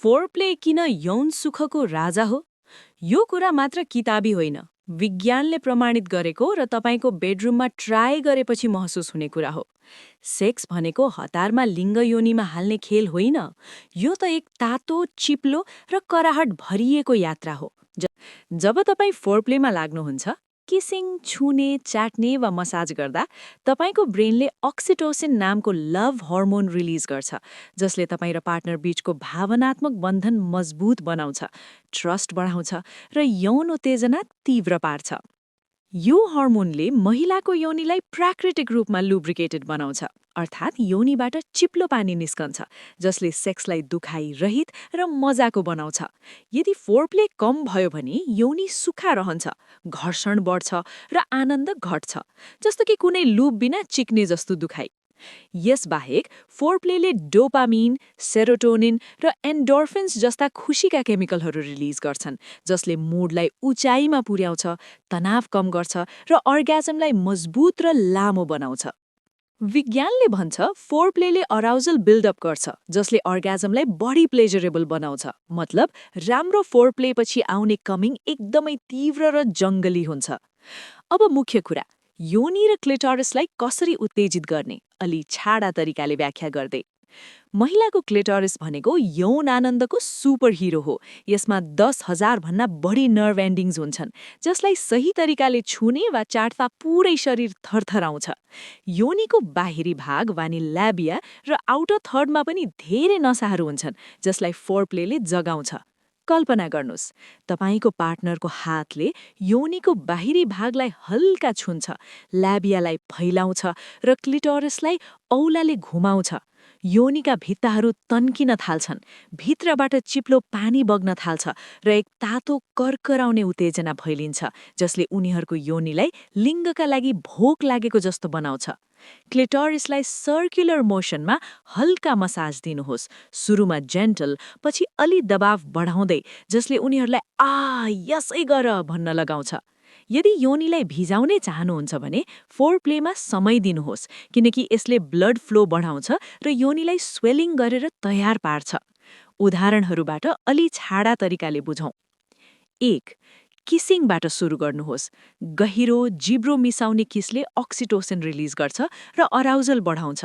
Foreplay किन यौन सुखको राजा हो? यो कुरा मात्र किताबी होइन, विज्ञानले प्रमाणित गरेको र तपाईँको बेडरुममा ट्राई गरेपछि महसुस हुने कुरा हो। सेक्स भनेको हतारमा लिङ्ग योनिमा हाल्ने खेल होइन, यो त एक तातो, चिप्लो र कराहट भरिएको यात्रा हो। जब तपाईँ फोरप्लेमा लाग्नुहुन्छ, किसिङ, छुने, च्याट्ने वा मसाज गर्दा तपाईँको ब्रेनले अक्सिटोसिन नामको लभ हर्मोन रिलिज गर्छ, जसले तपाईँ र पार्टनर बीचको भावनात्मक बन्धन मजबुत बनाउँछ, ट्रस्ट बढाउँछ र यौन उत्तेजना तीव्र पार्छ। यो हर्मोनले महिलाको योनिलाई प्राकृतिक रूपमा लुब्रिकेटेड बनाउँछ, अर्थात् योनिबाट चिप्लो पानी निस्कन्छ, जसले सेक्सलाई दुखाइ रहित र मजाको बनाउँछ। यदि फोरप्ले कम भयो भने योनि सुक्खा रहन्छ, घर्षण बढ्छ र आनन्द घट्छ, जस्तो कि कुनै लुब बिना चिक्ने जस्तो दुखाइ। यसबाहेक फोरप्लेले डोपामिन, सेरोटोनिन र एन्डोर्फिन्स जस्ता खुसीका केमिकलहरू रिलिज गर्छन्, जसले मुडलाई उचाइमा पुर्याउँछ, तनाव कम गर्छ र अर्गाजमलाई मजबुत र लामो बनाउँछ। विज्ञानले भन्छ फोरप्लेले अराउजल बिल्डअप गर्छ, जसले अर्गाजमलाई बढी प्लेजरेबल बनाउँछ। मतलब राम्रो फोरप्लेपछि आउने कमिङ एकदमै तीव्र र जङ्गली हुन्छ। अब मुख्य कुरा, योनि र क्लिटोरिसलाई कसरी उत्तेजित गर्ने, अलि छाडा तरिकाले व्याख्या गर्दै। महिलाको क्लिटोरिस भनेको यौन आनन्दको सुपर हिरो हो। यसमा 10,000 भन्दा बढी नर्भ एन्डिङ्स हुन्छन्, जसलाई सही तरिकाले छुने वा चाट्दा पुरै शरीर थरथराउँछ। योनिको बाहिरी भाग वानी ल्याबिया र आउटर थर्डमा पनि धेरै नसाहरू हुन्छन्, जसलाई फोरप्लेले जगाउँछ। कल्पना गर्नुस्, तपाईको पार्टनरको हातले योनिको बाहिरी भागलाई हल्का छुन्छ, ल्याबियालाई फैलाउँछ र क्लिटोरिसलाई औलाले घुमाउँछ। योनिका भित्ताहरू तन्किन थाल्छन्, भित्रबाट चिप्लो पानी बग्न थाल्छ र एक तातो कर्कराउने उत्तेजना फैलिन्छ, जसले उनीहरूको योनिलाई लिङ्गका लागि भोक लागेको जस्तो बनाउँछ। क्लिटोरिसलाई सर्कुलर मोसनमा हल्का मसाज दिनुहोस्, सुरुमा जेन्टल, पछि अलि दबाव बढाउँदै, जसले उनीहरूलाई यसै गर भन्न लगाउँछ। यदि योनिलाई भिजाउनै चाहनुहुन्छ भने फोरप्लेमा समय दिनुहोस्, किनकि यसले ब्लड फ्लो बढाउँछ र योनिलाई स्वेलिङ गरेर तयार पार्छ। उदाहरणहरूबाट अलि छाडा तरिकाले बुझौँ। 1. किसिङबाट सुरु गर्नुहोस्। गहिरो, जिब्रो मिसाउने किसले अक्सिटोसिन रिलिज गर्छ र अराउजल बढाउँछ।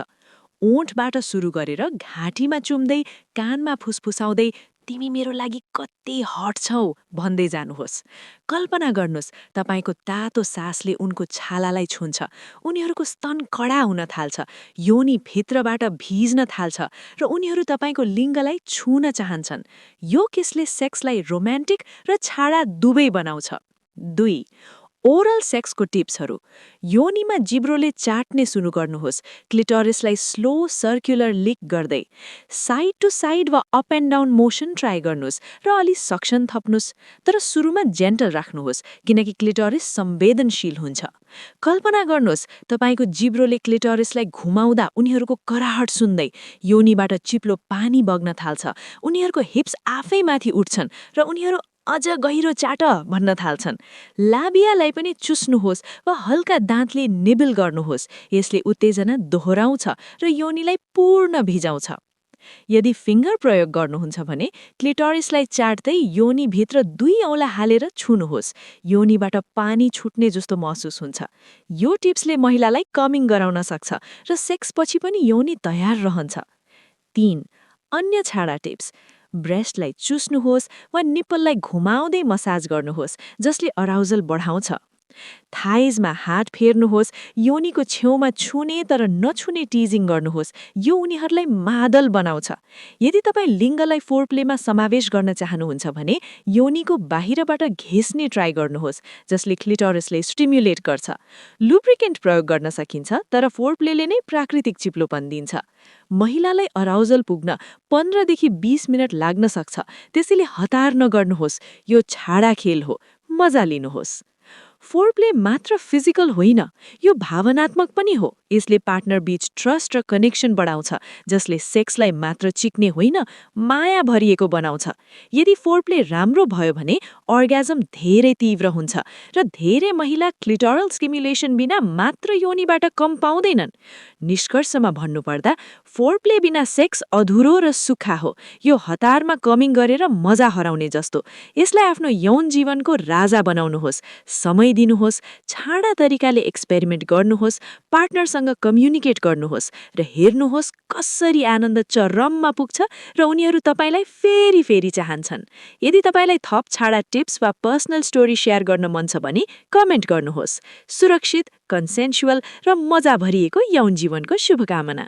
ओठबाट सुरु गरेर घाँटीमा चुम्दै, कानमा फुसफुसाउँदै तिमी मेरो लागि कति हट छौ भन्दै जानुहोस्। कल्पना गर्नुस्, तपाईको तातो सासले उनको छालालाई छुन्छ, उनीहरूको स्तन कडा हुन थाल्छ, योनि भित्रबाट भिज्न थाल्छ र उनीहरू तपाईको लिङ्गलाई छुन चाहन्छन्। यो किसले सेक्सलाई रोमान्टिक र छाडा दुवै बनाउँछ। 2. ओरल सेक्सको टिप्सहरू। योनिमा जिब्रोले चाट्ने सुरु गर्नुहोस्, क्लिटोरिसलाई स्लो सर्कुलर लिक गर्दै। साइड टु साइड वा up and down motion try गर्नुहोस् र अलि सक्सन थप्नुहोस्, तर सुरुमा जेन्टल राख्नुहोस्, किनकि क्लिटोरिस संवेदनशील हुन्छ। कल्पना गर्नुहोस्, तपाईको जिब्रोले क्लिटोरिसलाई घुमाउँदा उनीहरूको कराहट सुन्दै योनिबाट चिप्लो पानी बग्न थाल्छ, उनीहरूको हिप्स आफै माथि उठ्छन् र उनीहरू अझ गहिरो चाट भन्न थाल्छन्। लाबियालाई पनि चुस्नुहोस् वा हल्का दाँतले निबिल गर्नुहोस्, यसले उत्तेजना दोहोऱ्याउँछ र योनिलाई पूर्ण भिजाउँछ। यदि फिङ्गर प्रयोग गर्नुहुन्छ भने क्लिटोरिसलाई चाट्दै योनिभित्र 2 औँला हालेर छुनुहोस्, योनिबाट पानी छुट्ने जस्तो महसुस हुन्छ। यो टिप्सले महिलालाई कमिङ गराउन सक्छ र सेक्सपछि पनि योनि तयार रहन्छ। 3. अन्य छाडा टिप्स। ब्रेस्टलाई चुस्नुहोस् वा निप्पललाई घुमाउँदै मसाज गर्नुहोस्, जसले अराउजल बढाउँछ। थाइजमा हात फेर्नुहोस्, योनिको छेउमा छुने तर नछुने टिजिङ गर्नुहोस्, यो उनीहरूलाई मादल बनाउँछ। यदि तपाईँ लिङ्गलाई फोरप्लेमा समावेश गर्न चाहनुहुन्छ भने योनिको बाहिरबाट घेस्ने ट्राई गर्नुहोस्, जसले क्लिटोरिसले स्टिम्युलेट गर्छ। लुब्रिकेन्ट प्रयोग गर्न सकिन्छ, तर फोरप्लेले नै प्राकृतिक चिप्लोपन दिन्छ। महिलालाई अराउजल पुग्न 15 देखि 20 मिनट लाग्न सक्छ, त्यसैले हतार नगर्नुहोस्, यो छाडा खेल हो, मजा लिनुहोस्। फोरप्ले मात्र फिजिकल होइन, यो भावनात्मक पनि हो। यसले पार्टनर बीच ट्रस्ट र कनेक्सन बढाउँछ, जसले सेक्सलाई मात्र चिक्ने होइन, माया भरिएको बनाउँछ। यदि फोरप्ले राम्रो भयो भने अर्गाजम धेरै तीव्र हुन्छ र धेरै महिला क्लिटोरल स्टिमुलेसन बिना मात्र योनिबाट कम पाउँदैनन्। निष्कर्षमा भन्नुपर्दा फोरप्ले बिना सेक्स अधुरो र सुक्खा हो। यो हतारमा कमिङ गरेर मजा हराउने जस्तो। यसलाई आफ्नो यौन जीवनको राजा बनाउनुहोस्, समय दिनुहोस्, छाडा तरिकाले एक्सपेरिमेन्ट गर्नुहोस्, पार्टनरसँग कम्युनिकेट गर्नुहोस् र हेर्नुहोस् कसरी आनन्द चरममा पुग्छ र उनीहरू तपाईलाई फेरि फेरि चाहन्छन्। यदि तपाईलाई थप छाडा टिप्स वा पर्सनल स्टोरी शेयर गर्न मन छ भने कमेन्ट गर्नुहोस्। सुरक्षित, कन्सेन्सुअल र मजा भरिएको यौन जीवनको शुभकामना।